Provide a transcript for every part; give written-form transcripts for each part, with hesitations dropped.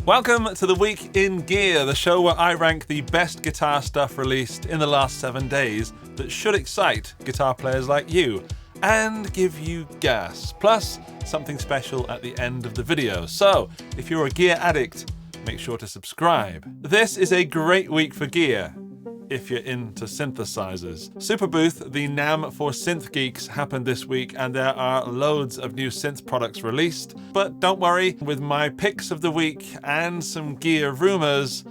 Welcome to the Week in Gear, the show where I rank the best guitar stuff released in the last 7 days that should excite guitar players like you and give you gas, plus something special at the end of the video. So, if you're a gear addict, make sure to subscribe. This is a great week for gear if you're into synthesizers. Superbooth, the NAMM for synth geeks, happened this week and there are loads of new synth products released. But don't worry, with my picks of the week and some gear rumors,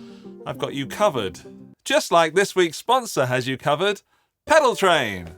I've got you covered. Just like this week's sponsor has you covered, Pedal Train.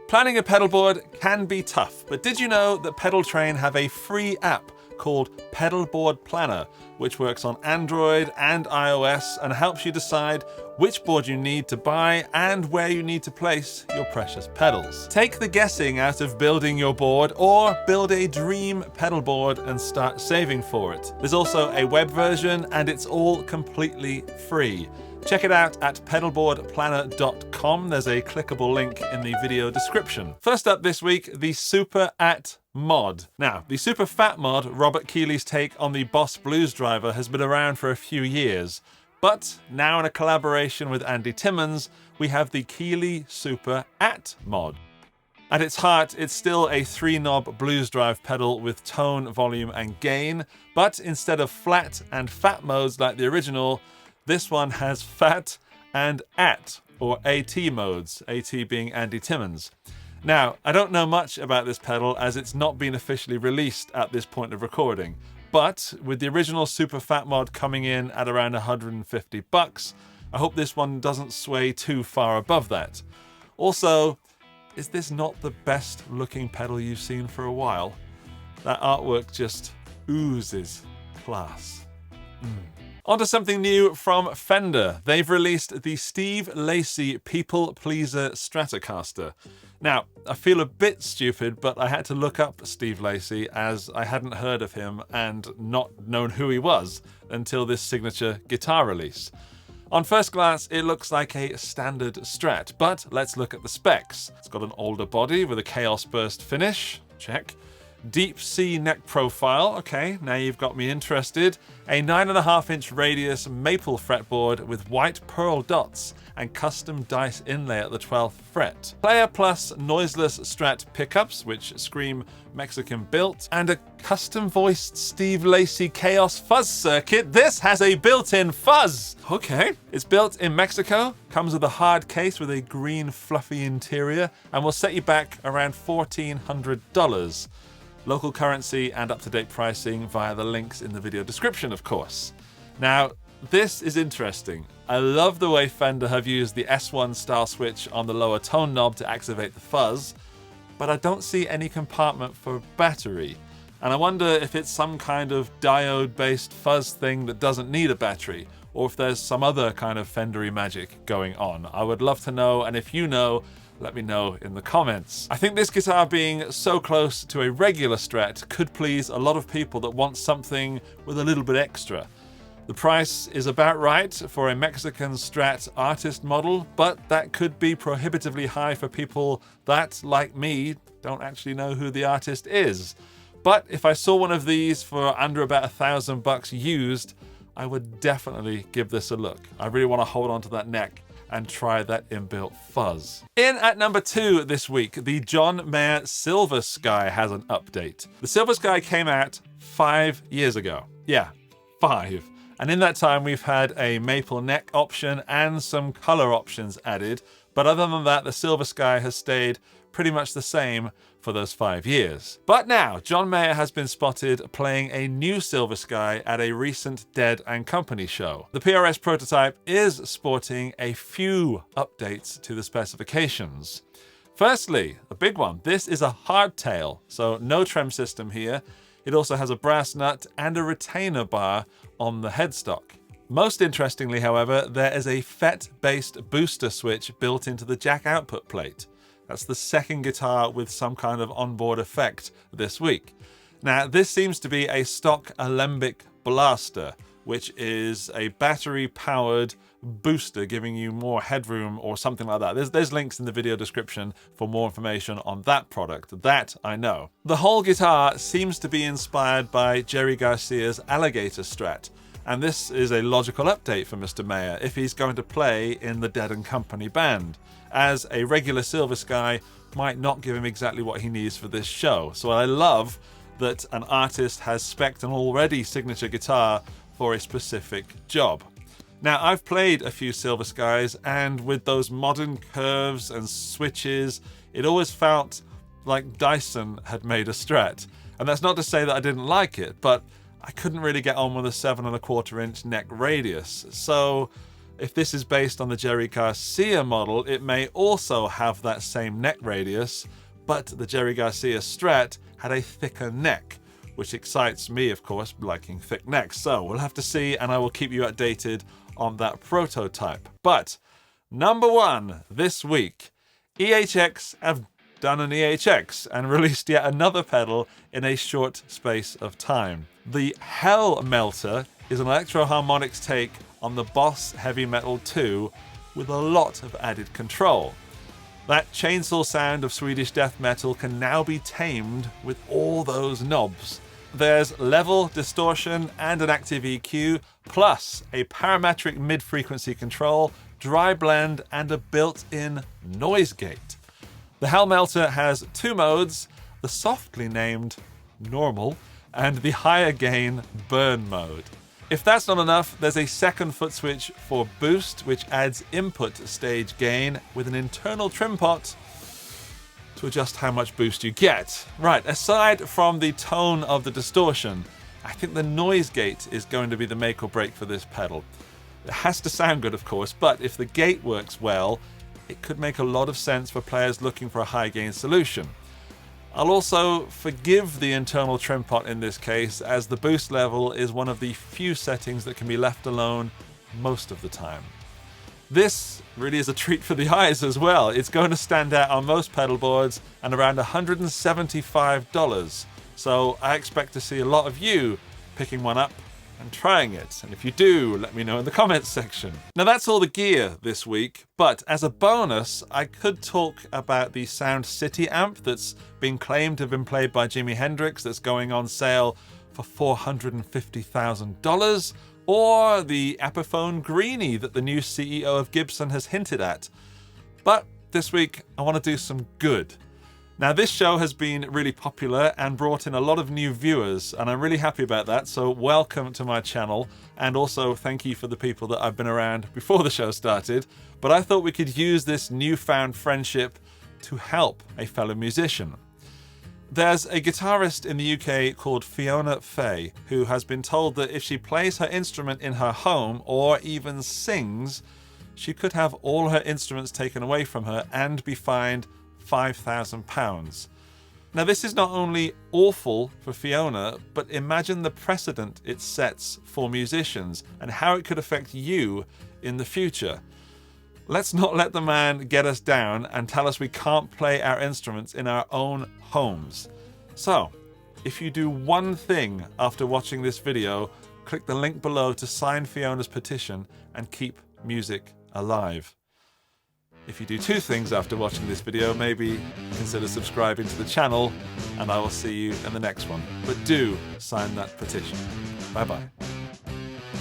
Planning a pedal board can be tough, but did you know that Pedal Train have a free app called Pedal Board Planner, which works on Android and iOS and helps you decide which board you need to buy and where you need to place your precious pedals. Take the guessing out of building your board or build a dream pedal board and start saving for it. There's also a web version and it's all completely free. Check it out at pedalboardplanner.com. There's a clickable link in the video description. First up this week, the Super AT Mod. Now, the Super Fat Mod, Robert Keeley's take on the Boss Blues driver, has been around for a few years. But now in a collaboration with Andy Timmons, we have the Keeley Super AT Mod. At its heart, it's still a 3-knob blues drive pedal with tone, volume, and gain, but instead of flat and fat modes like the original, this one has fat and AT, or AT modes, AT being Andy Timmons. Now, I don't know much about this pedal as it's not been officially released at this point of recording, but with the original Super Fat Mod coming in at around $150, I hope this one doesn't sway too far above that. Also, is this not the best looking pedal you've seen for a while? That artwork just oozes class. Onto something new from Fender. They've released the Steve Lacy People Pleaser Stratocaster. Now, I feel a bit stupid, but I had to look up Steve Lacy as I hadn't heard of him and not known who he was until this signature guitar release. On first glance, it looks like a standard Strat, but let's look at the specs. It's got an older body with a Chaos Burst finish, check. Deep C neck profile, okay, now you've got me interested. A 9.5-inch radius maple fretboard with white pearl dots and custom dice inlay at the 12th fret. Player plus noiseless Strat pickups, which scream Mexican built, and a custom voiced Steve Lacy Chaos fuzz circuit. This has a built-in fuzz! Okay. It's built in Mexico, comes with a hard case with a green fluffy interior, and will set you back around $1,400. Local currency and up-to-date pricing via the links in the video description, of course. Now, this is interesting. I love the way Fender have used the S1 style switch on the lower tone knob to activate the fuzz, but I don't see any compartment for battery. And I wonder if it's some kind of diode-based fuzz thing that doesn't need a battery, or if there's some other kind of Fendery magic going on. I would love to know, and if you know, let me know in the comments. I think this guitar being so close to a regular Strat could please a lot of people that want something with a little bit extra. The price is about right for a Mexican Strat artist model, but that could be prohibitively high for people that, like me, don't actually know who the artist is. But if I saw one of these for under about $1,000 used, I would definitely give this a look. I really want to hold on to that neck and try that inbuilt fuzz. In at number 2 this week, the John Mayer Silver Sky has an update. The Silver Sky came out 5 years ago. Yeah, 5. And in that time, we've had a maple neck option and some color options added. But other than that, the Silver Sky has stayed pretty much the same for those 5 years. But now, John Mayer has been spotted playing a new Silver Sky at a recent Dead & Company show. The PRS prototype is sporting a few updates to the specifications. Firstly, a big one, this is a hardtail, so no trem system here. It also has a brass nut and a retainer bar on the headstock. Most interestingly, however, there is a FET-based booster switch built into the jack output plate. That's the second guitar with some kind of onboard effect this week. Now, this seems to be a stock alembic blaster, which is a battery-powered booster giving you more headroom or something like that. There's links in the video description for more information on that product. That I know. The whole guitar seems to be inspired by Jerry Garcia's Alligator Strat, And this is a logical update for Mr. Mayer if he's going to play in the Dead & Company band, as a regular Silver Sky might not give him exactly what he needs for this show. So I love that an artist has spec'd an already signature guitar for a specific job. Now, I've played a few Silver Skies, and with those modern curves and switches, it always felt like Dyson had made a Strat. And that's not to say that I didn't like it, but I couldn't really get on with a 7¼ inch neck radius. So if this is based on the Jerry Garcia model, it may also have that same neck radius, but the Jerry Garcia Strat had a thicker neck, which excites me, of course, liking thick necks. So we'll have to see, and I will keep you updated on that prototype. But number one this week, EHX have done an EHX and released yet another pedal in a short space of time. The Hell Melter is an electro-harmonics take on the Boss Heavy Metal 2 with a lot of added control. That chainsaw sound of Swedish death metal can now be tamed with all those knobs. There's level, distortion, and an active EQ, plus a parametric mid-frequency control, dry blend, and a built-in noise gate. The Hell Melter has two modes, the softly named Normal and the higher gain Burn mode. If that's not enough, there's a second foot switch for boost, which adds input stage gain with an internal trim pot to adjust how much boost you get. Right, aside from the tone of the distortion, I think the noise gate is going to be the make or break for this pedal. It has to sound good, of course, but if the gate works well, it could make a lot of sense for players looking for a high gain solution. I'll also forgive the internal trim pot in this case, as the boost level is one of the few settings that can be left alone most of the time. This really is a treat for the eyes as well. It's going to stand out on most pedal boards and around $175. So I expect to see a lot of you picking one up and trying it. And if you do, let me know in the comments section. Now that's all the gear this week, but as a bonus, I could talk about the Sound City amp that's been claimed to have been played by Jimi Hendrix, that's going on sale for $450,000, or the Epiphone Greenie that the new CEO of Gibson has hinted at. But this week, I want to do some good. Now, this show has been really popular and brought in a lot of new viewers, and I'm really happy about that, so welcome to my channel, and also thank you for the people that I've been around before the show started. But I thought we could use this newfound friendship to help a fellow musician. There's a guitarist in the UK called Fiona Fay, who has been told that if she plays her instrument in her home, or even sings, she could have all her instruments taken away from her and be fined £5,000. Now, this is not only awful for Fiona, but imagine the precedent it sets for musicians and how it could affect you in the future. Let's not let the man get us down and tell us we can't play our instruments in our own homes. So, if you do one thing after watching this video, click the link below to sign Fiona's petition and keep music alive. If you do two things after watching this video, maybe consider subscribing to the channel, and I will see you in the next one. But do sign that petition. Bye bye.